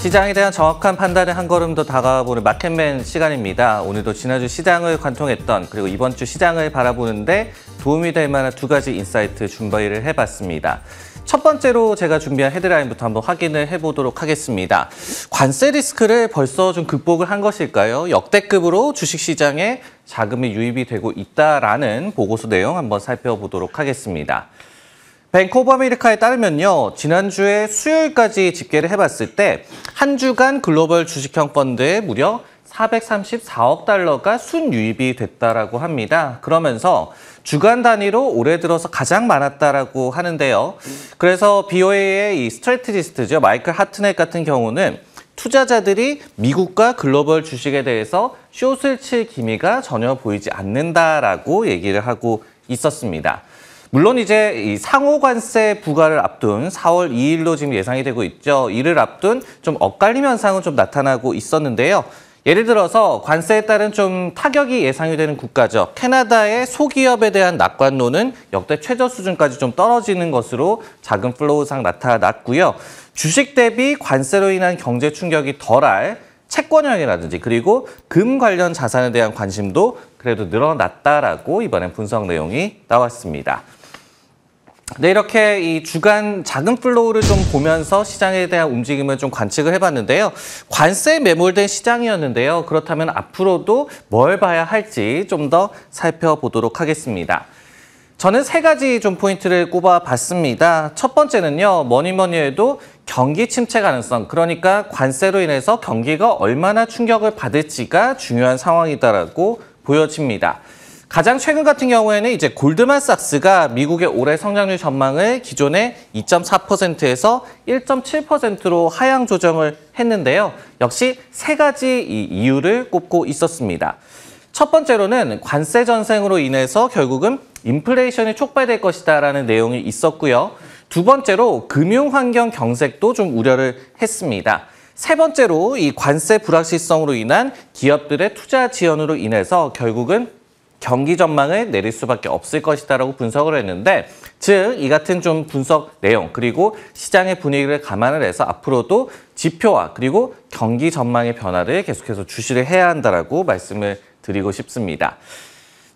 시장에 대한 정확한 판단에 한 걸음 더 다가와보는 마켓맨 시간입니다. 오늘도 지난주 시장을 관통했던 그리고 이번 주 시장을 바라보는데 도움이 될 만한 두 가지 인사이트 준비를 해봤습니다. 첫 번째로 제가 준비한 헤드라인부터 한번 확인을 해보도록 하겠습니다. 관세 리스크를 벌써 좀 극복을 한 것일까요? 역대급으로 주식시장에 자금이 유입이 되고 있다라는 보고서 내용 한번 살펴보도록 하겠습니다. 뱅크 오브 아메리카에 따르면요, 지난주에 수요일까지 집계를 해봤을 때 한 주간 글로벌 주식형 펀드에 무려 434억 달러가 순유입이 됐다라고 합니다. 그러면서 주간 단위로 올해 들어서 가장 많았다라고 하는데요. 그래서 BOA의 이 스트래티지스트죠, 마이클 하트넷 같은 경우는 투자자들이 미국과 글로벌 주식에 대해서 숏을 칠 기미가 전혀 보이지 않는다라고 얘기를 하고 있었습니다. 물론 이제 이 상호 관세 부과를 앞둔 4월 2일로 지금 예상이 되고 있죠. 이를 앞둔 좀 엇갈림 현상은 좀 나타나고 있었는데요. 예를 들어서 관세에 따른 좀 타격이 예상이 되는 국가죠. 캐나다의 소기업에 대한 낙관론은 역대 최저 수준까지 좀 떨어지는 것으로 자금 플로우상 나타났고요. 주식 대비 관세로 인한 경제 충격이 덜할 채권형이라든지 그리고 금 관련 자산에 대한 관심도 그래도 늘어났다라고 이번엔 분석 내용이 나왔습니다. 네, 이렇게 이 주간 자금 플로우를 좀 보면서 시장에 대한 움직임을 좀 관측을 해봤는데요. 관세에 매몰된 시장이었는데요. 그렇다면 앞으로도 뭘 봐야 할지 좀 더 살펴보도록 하겠습니다. 저는 세 가지 좀 포인트를 꼽아봤습니다. 첫 번째는요, 뭐니 해도 경기 침체 가능성, 그러니까 관세로 인해서 경기가 얼마나 충격을 받을지가 중요한 상황이다라고 보여집니다. 가장 최근 같은 경우에는 이제 골드만삭스가 미국의 올해 성장률 전망을 기존의 2.4%에서 1.7%로 하향 조정을 했는데요. 역시 세 가지 이유를 꼽고 있었습니다. 첫 번째로는 관세 전쟁으로 인해서 결국은 인플레이션이 촉발될 것이다라는 내용이 있었고요. 두 번째로 금융 환경 경색도 좀 우려를 했습니다. 세 번째로 이 관세 불확실성으로 인한 기업들의 투자 지연으로 인해서 결국은 경기 전망을 내릴 수밖에 없을 것이다라고 분석을 했는데, 즉 이 같은 좀 분석 내용 그리고 시장의 분위기를 감안을 해서 앞으로도 지표와 그리고 경기 전망의 변화를 계속해서 주시를 해야 한다라고 말씀을 드리고 싶습니다.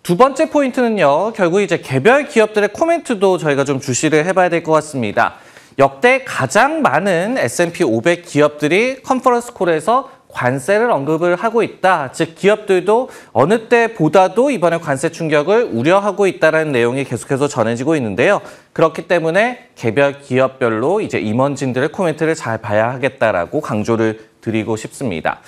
두 번째 포인트는요, 결국 이제 개별 기업들의 코멘트도 저희가 좀 주시를 해봐야 될 것 같습니다. 역대 가장 많은 S&P 500 기업들이 컨퍼런스 콜에서 관세를 언급을 하고 있다. 즉 기업들도 어느 때보다도 이번에 관세 충격을 우려하고 있다는 내용이 계속해서 전해지고 있는데요. 그렇기 때문에 개별 기업별로 이제 임원진들의 코멘트를 잘 봐야 하겠다라고 강조를 드리고 싶습니다.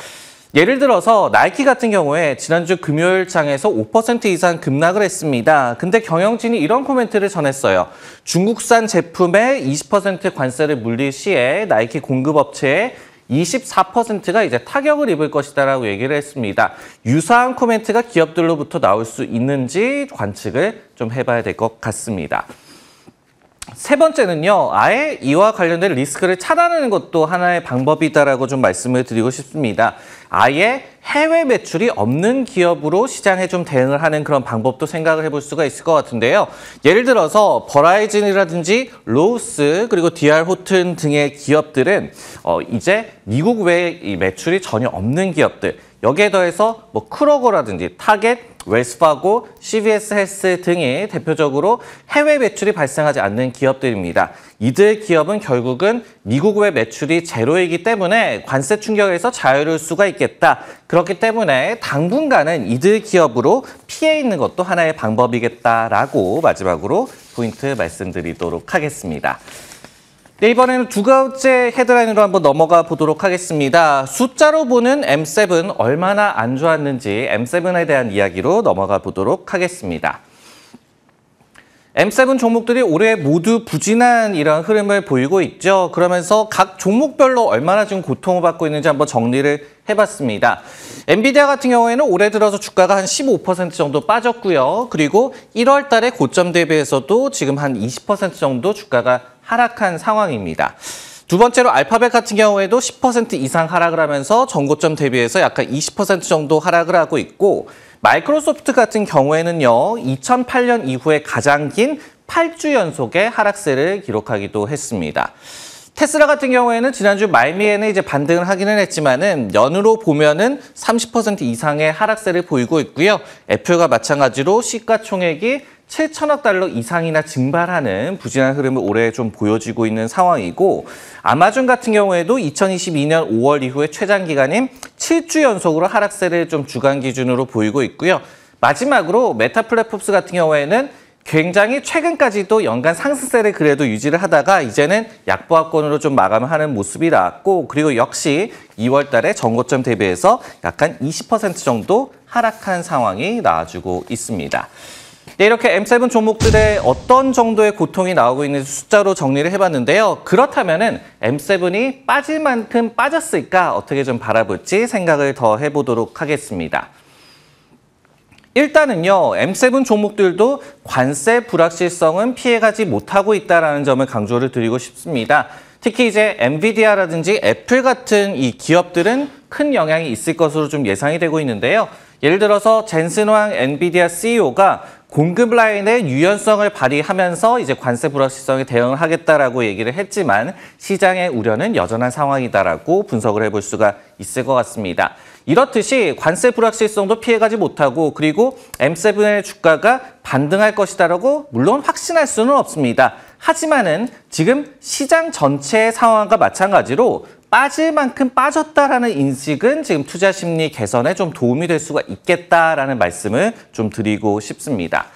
예를 들어서 나이키 같은 경우에 지난주 금요일 장에서 5% 이상 급락을 했습니다. 근데 경영진이 이런 코멘트를 전했어요. 중국산 제품에 20% 관세를 물릴 시에 나이키 공급업체에 24%가 이제 타격을 입을 것이다라고 얘기를 했습니다. 유사한 코멘트가 기업들로부터 나올 수 있는지 관측을 좀 해봐야 될 것 같습니다. 세 번째는요, 아예 이와 관련된 리스크를 차단하는 것도 하나의 방법이다라고 좀 말씀을 드리고 싶습니다. 아예 해외 매출이 없는 기업으로 시장에 좀 대응을 하는 그런 방법도 생각을 해볼 수가 있을 것 같은데요. 예를 들어서 버라이즌이라든지 로우스 그리고 DR 호튼 등의 기업들은 이제 미국 외에 이 매출이 전혀 없는 기업들, 여기에 더해서 뭐 크로거라든지 타겟, 웰스파고, CVS 헬스 등이 대표적으로 해외 매출이 발생하지 않는 기업들입니다. 이들 기업은 결국은 미국 외 매출이 제로이기 때문에 관세 충격에서 자유로울 수가 있겠다. 그렇기 때문에 당분간은 이들 기업으로 피해 있는 것도 하나의 방법이겠다라고 마지막으로 포인트 말씀드리도록 하겠습니다. 네, 이번에는 두 번째 헤드라인으로 한번 넘어가 보도록 하겠습니다. 숫자로 보는 M7 얼마나 안 좋았는지 M7에 대한 이야기로 넘어가 보도록 하겠습니다. M7 종목들이 올해 모두 부진한 이런 흐름을 보이고 있죠. 그러면서 각 종목별로 얼마나 지금 고통을 받고 있는지 한번 정리를 해봤습니다. 엔비디아 같은 경우에는 올해 들어서 주가가 한 15% 정도 빠졌고요. 그리고 1월 달에 고점 대비해서도 지금 한 20% 정도 주가가 하락한 상황입니다. 두 번째로 알파벳 같은 경우에도 10% 이상 하락을 하면서 전고점 대비해서 약간 20% 정도 하락을 하고 있고, 마이크로소프트 같은 경우에는요, 2008년 이후에 가장 긴 8주 연속의 하락세를 기록하기도 했습니다. 테슬라 같은 경우에는 지난주 말미에는 이제 반등을 하기는 했지만은 연으로 보면은 30% 이상의 하락세를 보이고 있고요. 애플과 마찬가지로 시가총액이 7천억 달러 이상이나 증발하는 부진한 흐름을 올해 좀 보여지고 있는 상황이고, 아마존 같은 경우에도 2022년 5월 이후에 최장 기간인 7주 연속으로 하락세를 좀 주간 기준으로 보이고 있고요. 마지막으로 메타 플랫폼스 같은 경우에는 굉장히 최근까지도 연간 상승세를 그래도 유지를 하다가 이제는 약보합권으로 좀 마감을 하는 모습이 나왔고, 그리고 역시 2월 달에 전고점 대비해서 약간 20% 정도 하락한 상황이 나와주고 있습니다. 네, 이렇게 M7 종목들의 어떤 정도의 고통이 나오고 있는지 숫자로 정리를 해봤는데요. 그렇다면은 M7이 빠질 만큼 빠졌을까 어떻게 좀 바라볼지 생각을 더 해보도록 하겠습니다. 일단은요, M7 종목들도 관세 불확실성은 피해가지 못하고 있다는 점을 강조를 드리고 싶습니다. 특히 이제 엔비디아라든지 애플 같은 이 기업들은 큰 영향이 있을 것으로 좀 예상이 되고 있는데요. 예를 들어서 젠슨 황 엔비디아 CEO가 공급 라인의 유연성을 발휘하면서 이제 관세 불확실성에 대응을 하겠다라고 얘기를 했지만 시장의 우려는 여전한 상황이다라고 분석을 해볼 수가 있을 것 같습니다. 이렇듯이 관세 불확실성도 피해가지 못하고, 그리고 M7의 주가가 반등할 것이다라고 물론 확신할 수는 없습니다. 하지만은 지금 시장 전체의 상황과 마찬가지로 빠질 만큼 빠졌다라는 인식은 지금 투자 심리 개선에 좀 도움이 될 수가 있겠다라는 말씀을 좀 드리고 싶습니다.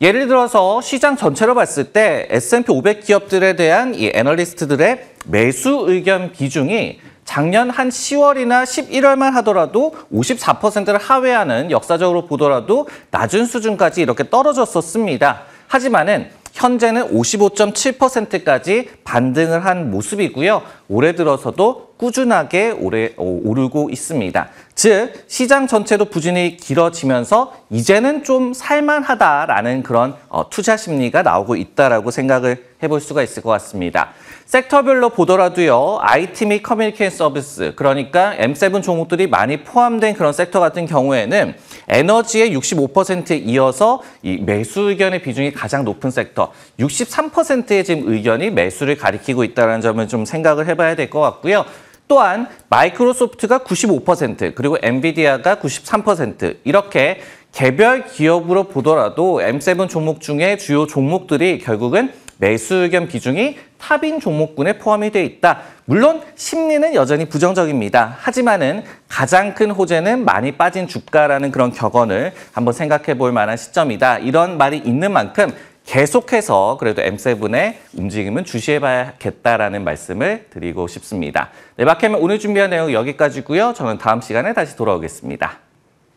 예를 들어서 시장 전체로 봤을 때 S&P 500 기업들에 대한 이 애널리스트들의 매수 의견 비중이 작년 한 10월이나 11월만 하더라도 54%를 하회하는, 역사적으로 보더라도 낮은 수준까지 이렇게 떨어졌었습니다. 하지만은 현재는 55.7%까지 반등을 한 모습이고요. 올해 들어서도 꾸준하게 오르고 있습니다. 즉, 시장 전체도 부진이 길어지면서 이제는 좀 살만하다라는 그런 투자 심리가 나오고 있다라고 생각을 해볼 수가 있을 것 같습니다. 섹터별로 보더라도요, IT 및 커뮤니케이션 서비스, 그러니까 M7 종목들이 많이 포함된 그런 섹터 같은 경우에는 에너지의 65%에 이어서 이 매수 의견의 비중이 가장 높은 섹터, 63%의 지금 의견이 매수를 가리키고 있다는 점을 좀 생각을 해봐야 될 것 같고요. 또한 마이크로소프트가 95%, 그리고 엔비디아가 93%, 이렇게 개별 기업으로 보더라도 M7 종목 중에 주요 종목들이 결국은 매수 의견 비중이 탑인 종목군에 포함이 돼 있다. 물론 심리는 여전히 부정적입니다. 하지만은 가장 큰 호재는 많이 빠진 주가라는 그런 격언을 한번 생각해 볼 만한 시점이다. 이런 말이 있는 만큼 계속해서 그래도 M7의 움직임은 주시해봐야겠다라는 말씀을 드리고 싶습니다. 네, 마켓맨 오늘 준비한 내용 여기까지고요. 저는 다음 시간에 다시 돌아오겠습니다.